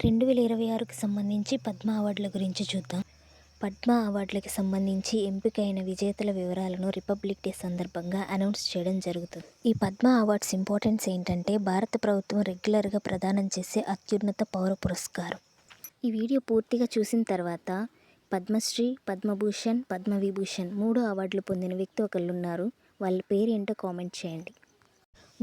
2026కి సంబంధించి పద్మ అవార్డుల గురించి చూద్దాం. పద్మ అవార్డులకి సంబంధించి ఎంపికైన విజేతల వివరాలను రిపబ్లిక్ డే సందర్భంగా అనౌన్స్ చేయడం జరుగుతుంది. ఈ పద్మ అవార్డ్స్ ఇంపార్టెన్స్ ఏంటంటే భారత ప్రభుత్వం రెగ్యులర్గా ప్రదానం చేసే అత్యున్నత పౌర పురస్కారం. ఈ వీడియో పూర్తిగా చూసిన తర్వాత పద్మశ్రీ, పద్మభూషణ్, పద్మవిభూషణ్ 3 అవార్డులు పొందిన వ్యక్తి ఒకళ్ళున్నారు. వాళ్ళ పేరు ఏంటో కామెంట్ చేయండి.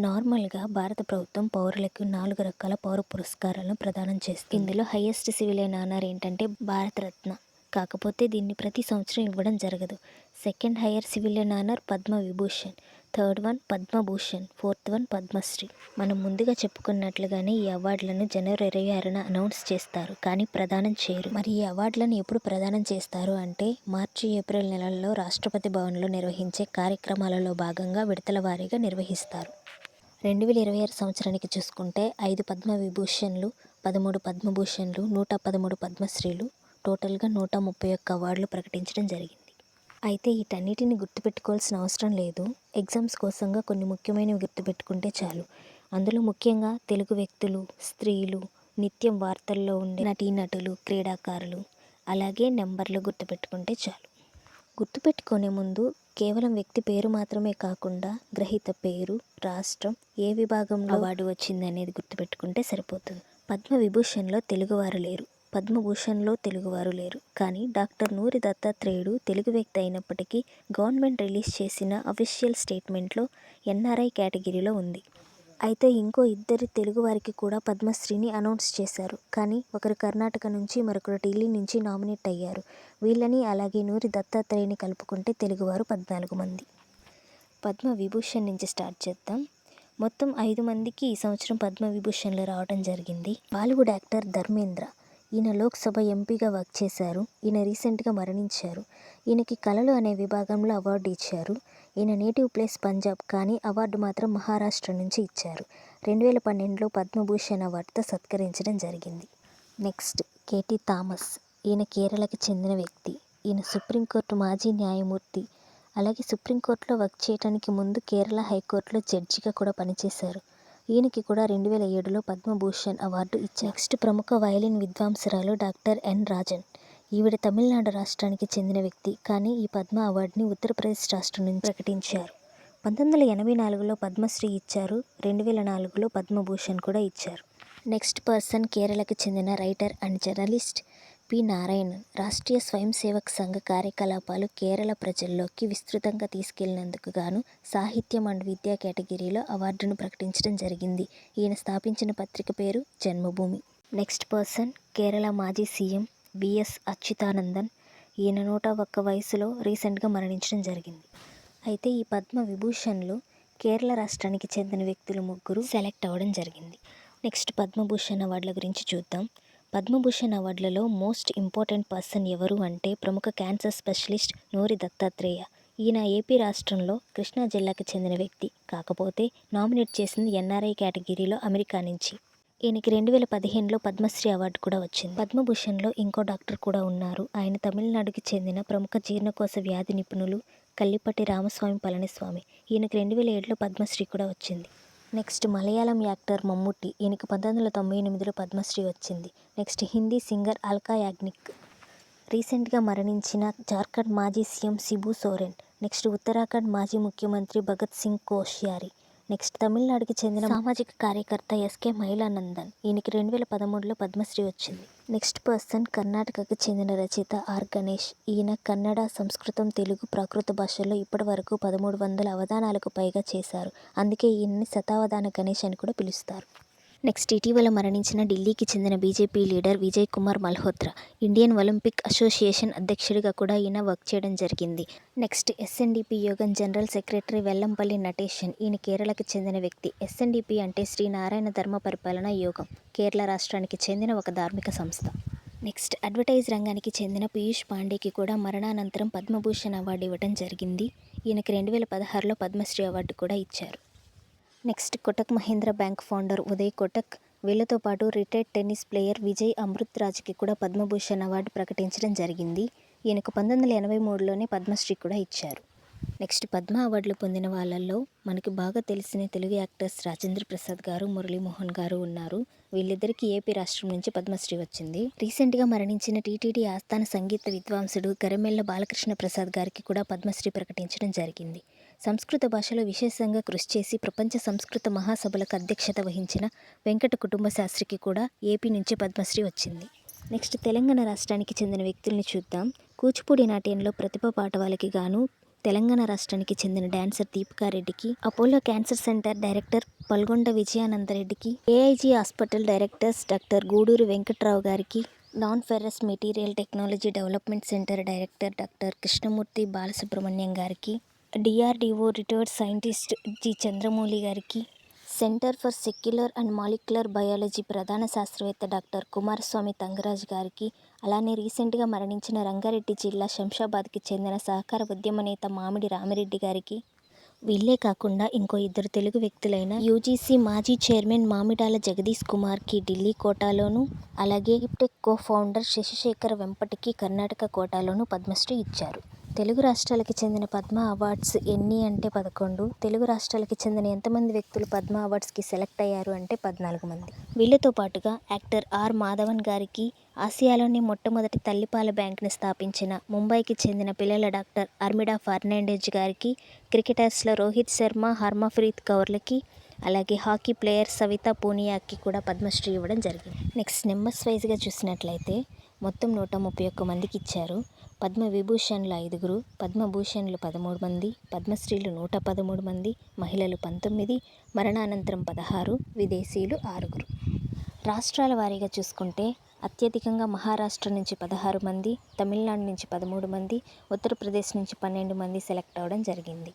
నార్మల్గా భారత ప్రభుత్వం పౌరులకు 4 రకాల పౌర పురస్కారాలను ప్రదానం చేస్తుంది. ఇందులో హైయెస్ట్ సివిలియన్ ఆనర్ ఏంటంటే భారతరత్న. కాకపోతే దీన్ని ప్రతి సంవత్సరం ఇవ్వడం జరగదు. Second hire civilian honour Padma Vibhushan, third one Padma Bhushan, fourth one Padmashri. మనం ముందుగా చెప్పుకున్నట్లుగానే ఈ అవార్డులను జనవరి 26న అనౌన్స్ చేస్తారు, కానీ ప్రదానం చేయరు. మరి ఈ అవార్డులను ఎప్పుడు ప్రదానం చేస్తారు అంటే మార్చి, ఏప్రిల్ నెలల్లో రాష్ట్రపతి భవన్లో నిర్వహించే కార్యక్రమాలలో భాగంగా విడతల వారీగా నిర్వహిస్తారు. 2026 సంవత్సరానికి చూసుకుంటే 5 పద్మవిభూషణ్లు, 13 పద్మభూషణ్లు, 113 పద్మశ్రీలు, టోటల్గా 131 అవార్డులు ప్రకటించడం జరిగింది. అయితే వీటన్నిటిని గుర్తుపెట్టుకోవాల్సిన అవసరం లేదు. ఎగ్జామ్స్ కోసంగా కొన్ని ముఖ్యమైనవి గుర్తుపెట్టుకుంటే చాలు. అందులో ముఖ్యంగా తెలుగు వ్యక్తులు, స్త్రీలు, నిత్యం వార్తల్లో ఉండే నటీనటులు, క్రీడాకారులు, అలాగే నెంబర్లు గుర్తుపెట్టుకుంటే చాలు. గుర్తుపెట్టుకునే ముందు కేవలం వ్యక్తి పేరు మాత్రమే కాకుండా గ్రహీత పేరు, రాష్ట్రం, ఏ విభాగంలో అవార్డు వచ్చింది అనేది గుర్తుపెట్టుకుంటే సరిపోతుంది. పద్మవిభూషణ్లో తెలుగువారు లేరు, పద్మభూషణ్లో తెలుగువారు లేరు. కానీ డాక్టర్ నూరి దత్తాత్రేయుడు తెలుగు వ్యక్తి అయినప్పటికీ గవర్నమెంట్ రిలీజ్ చేసిన అఫీషియల్ స్టేట్మెంట్లో ఎన్ఆర్ఐ కేటగిరీలో ఉంది. అయితే ఇంకో 2 తెలుగు వారికి కూడా పద్మశ్రీని అనౌన్స్ చేశారు. కానీ ఒకరు కర్ణాటక నుంచి, మరొకరు ఢిల్లీ నుంచి నామినేట్ అయ్యారు. వీళ్ళని అలాగే నూరి దత్తాత్రేయుని కలుపుకుంటే తెలుగువారు 14 మంది. పద్మవిభూషణ్ నుంచి స్టార్ట్ చేద్దాం. మొత్తం 5 మందికి ఈ సంవత్సరం పద్మవిభూషణ్లు రావడం జరిగింది. బాలీవుడ్ యాక్టర్ ధర్మేంద్ర. ఈయన లోక్సభ ఎంపీగా వర్క్ చేశారు. ఈయన రీసెంట్గా మరణించారు. ఈయనకి కళలు అనే విభాగంలో అవార్డు ఇచ్చారు. ఈయన నేటివ్ ప్లేస్ పంజాబ్, కానీ అవార్డు మాత్రం మహారాష్ట్ర నుంచి ఇచ్చారు. 2012లో పద్మభూషణ్ అవార్డుతో సత్కరించడం జరిగింది. Next KT Thomas. ఈయన కేరళకి చెందిన వ్యక్తి. ఈయన సుప్రీంకోర్టు మాజీ న్యాయమూర్తి. అలాగే సుప్రీంకోర్టులో వర్క్ చేయడానికి ముందు కేరళ హైకోర్టులో జడ్జిగా కూడా పనిచేశారు. ఈయనకి కూడా 2007లో పద్మభూషణ్ అవార్డు ఇచ్చారు. నెక్స్ట్ ప్రముఖ వయలిన్ విద్వాంసురాలు డాక్టర్ ఎన్ రాజన్. ఈవిడ తమిళనాడు రాష్ట్రానికి చెందిన వ్యక్తి, కానీ ఈ పద్మ అవార్డుని ఉత్తరప్రదేశ్ రాష్ట్రం నుంచి ప్రకటించారు. 1984లో పద్మశ్రీ ఇచ్చారు. 2004లో పద్మభూషణ్ కూడా ఇచ్చారు. నెక్స్ట్ పర్సన్ కేరళకి చెందిన writer and journalist P Narayanan. Rashtriya స్వయం సేవక్ సంఘ కార్యకలాపాలు కేరళ ప్రజల్లోకి విస్తృతంగా తీసుకెళ్లినందుకు గాను సాహిత్యం అండ్ విద్యా కేటగిరీలో అవార్డును ప్రకటించడం జరిగింది. ఈయన స్థాపించిన పత్రిక పేరు జన్మభూమి. నెక్స్ట్ పర్సన్ కేరళ మాజీ సీఎం విఎస్ అచ్యుతానందన్. ఈయన 101 వయసులో రీసెంట్గా మరణించడం జరిగింది. అయితే ఈ పద్మవిభూషణ్లు కేరళ రాష్ట్రానికి చెందిన వ్యక్తులు 3 సెలెక్ట్ అవ్వడం జరిగింది. నెక్స్ట్ పద్మభూషణ్ అవార్డుల గురించి చూద్దాం. పద్మభూషణ్ అవార్డులలో మోస్ట్ ఇంపార్టెంట్ పర్సన్ ఎవరు అంటే ప్రముఖ క్యాన్సర్ స్పెషలిస్ట్ నూరి దత్తాత్రేయ. ఈయన ఏపీ రాష్ట్రంలో కృష్ణా జిల్లాకు చెందిన వ్యక్తి. కాకపోతే నామినేట్ చేసింది ఎన్ఆర్ఐ కేటగిరీలో అమెరికా నుంచి. ఈయనకి 2015లో పద్మశ్రీ అవార్డు కూడా వచ్చింది. పద్మభూషణ్లో ఇంకో డాక్టర్ కూడా ఉన్నారు. ఆయన తమిళనాడుకి చెందిన ప్రముఖ జీర్ణకోశ వ్యాధి నిపుణులు కల్లిపట్టి రామస్వామి పళనిస్వామి. ఈయనకి 2007లో పద్మశ్రీ కూడా వచ్చింది. Next Malayalam actor Mammootty. ఈయనకి 1998లో పద్మశ్రీ వచ్చింది. Next Hindi singer Alka Yagnik. రీసెంట్గా మరణించిన జార్ఖండ్ మాజీ సీఎం శిబు సోరెన్. నెక్స్ట్ ఉత్తరాఖండ్ మాజీ ముఖ్యమంత్రి భగత్ సింగ్ కోశ్యారి. నెక్స్ట్ తమిళనాడుకి చెందిన సామాజిక కార్యకర్త ఎస్కే మైలానందన్. ఈయనకి 2013లో పద్మశ్రీ వచ్చింది. నెక్స్ట్ పర్సన్ కర్ణాటకకి చెందిన రచయిత ఆర్ గణేష్. ఈయన కన్నడ, సంస్కృతం, తెలుగు, ప్రాకృత భాషల్లో ఇప్పటి వరకు 1300 అవధానాలకు పైగా చేశారు. అందుకే ఈయన్ని శతావధాన గణేష్ అని కూడా పిలుస్తారు. నెక్స్ట్ ఇటీవల మరణించిన ఢిల్లీకి చెందిన BJP leader Vijay Kumar Malhotra. Indian Olympic association అధ్యక్షుడిగా కూడా ఈయన వర్క్ చేయడం జరిగింది. నెక్స్ట్ ఎస్ఎన్డిపి యోగం జనరల్ సెక్రటరీ వెల్లంపల్లి నటేశన్. ఈయన కేరళకి చెందిన వ్యక్తి. ఎస్ఎన్డిపి అంటే శ్రీ నారాయణ ధర్మ పరిపాలన యోగం. కేరళ రాష్ట్రానికి చెందిన ఒక ధార్మిక సంస్థ. నెక్స్ట్ అడ్వర్టైజ్ రంగానికి చెందిన పీయూష్ పాండేకి కూడా మరణానంతరం పద్మభూషణ్ అవార్డు ఇవ్వడం జరిగింది. ఈయనకి 2016లో పద్మశ్రీ అవార్డు కూడా ఇచ్చారు. Next Kotak Mahindra bank founder Uday Kotak. వీళ్ళతో పాటు రిటైర్డ్ టెన్నిస్ ప్లేయర్ విజయ్ అమృతరాజ్కి కూడా పద్మభూషణ్ అవార్డు ప్రకటించడం జరిగింది. ఈయనకు 1983లోనే పద్మశ్రీ కూడా ఇచ్చారు. నెక్స్ట్ పద్మ అవార్డులు పొందిన వాళ్ళల్లో మనకి బాగా తెలిసిన తెలుగు యాక్టర్స్ రాజేంద్ర ప్రసాద్ గారు, మురళీమోహన్ గారు ఉన్నారు. వీళ్ళిద్దరికీ ఏపీ రాష్ట్రం నుంచి పద్మశ్రీ వచ్చింది. రీసెంట్గా మరణించిన టీటీడీ ఆస్థాన సంగీత విద్వాంసుడు గరమెల్ల బాలకృష్ణ ప్రసాద్ గారికి కూడా పద్మశ్రీ ప్రకటించడం జరిగింది. సంస్కృత భాషలో విశేషంగా కృషి చేసి ప్రపంచ సంస్కృత మహాసభలకు అధ్యక్షత వహించిన వెంకట కుటుంబ శాస్త్రికి కూడా ఏపీ నుంచి పద్మశ్రీ వచ్చింది. నెక్స్ట్ తెలంగాణ రాష్ట్రానికి చెందిన వ్యక్తుల్ని చూద్దాం. కూచిపూడి నాట్యంలో ప్రతిభా పాటవాలకి గాను తెలంగాణ రాష్ట్రానికి చెందిన డాన్సర్ దీపికారెడ్డికి, Apollo cancer centre director Palgonda విజయానందరెడ్డికి, AIG hospital directors doctor Guduru Venkatrao గారికి, non ferrous material technology development centre director doctor Krishnamurthy Balasubrahmanyam గారికి, DRDO retired scientist G Chandramouli గారికి, centre for cellular and molecular biology ప్రధాన శాస్త్రవేత్త డాక్టర్ కుమారస్వామి తంగరాజ్ గారికి, అలానే రీసెంట్గా మరణించిన రంగారెడ్డి జిల్లా శంషాబాద్కి చెందిన సహకార ఉద్యమ నేత మామిడి రామిరెడ్డి గారికి, వీళ్ళే కాకుండా ఇంకో ఇద్దరు తెలుగు వ్యక్తులైన యూజీసీ మాజీ చైర్మన్ మామిడాల జగదీష్ కుమార్కి ఢిల్లీ కోటాలోను, అలాగే హిప్టెక్ కో ఫౌండర్ శశిశేఖర్ వెంపటికి కర్ణాటక కోటాలోను పద్మశ్రీ ఇచ్చారు. తెలుగు రాష్ట్రాలకి చెందిన పద్మ అవార్డ్స్ ఎన్ని అంటే 11. తెలుగు రాష్ట్రాలకి చెందిన ఎంతమంది వ్యక్తులు పద్మ అవార్డ్స్కి సెలెక్ట్ అయ్యారు అంటే 14 మంది. వీళ్ళతో పాటుగా యాక్టర్ ఆర్ మాధవన్ గారికి, ఆసియాలోని మొట్టమొదటి తల్లిపాల బ్యాంక్ని స్థాపించిన ముంబైకి చెందిన పిల్లల డాక్టర్ అర్మిడా ఫర్నాండెజ్ గారికి, క్రికెటర్స్లో రోహిత్ శర్మ, హర్మన్ప్రీత్ కౌర్లకి, అలాగే హాకీ ప్లేయర్ సవితా పూనియాకి కూడా పద్మశ్రీ ఇవ్వడం జరిగింది. నెక్స్ట్ నెంబర్స్ వైజ్గా చూసినట్లయితే మొత్తం 131 మందికి ఇచ్చారు. పద్మ విభూషణ్లు 5, పద్మభూషణ్లు 13 మంది, పద్మశ్రీలు 113 మంది, మహిళలు 19, మరణానంతరం 16, విదేశీయులు 6. రాష్ట్రాల వారీగా చూసుకుంటే అత్యధికంగా మహారాష్ట్ర నుంచి 16 మంది, తమిళనాడు నుంచి 13 మంది, ఉత్తరప్రదేశ్ నుంచి 12 మంది సెలెక్ట్ అవ్వడం జరిగింది.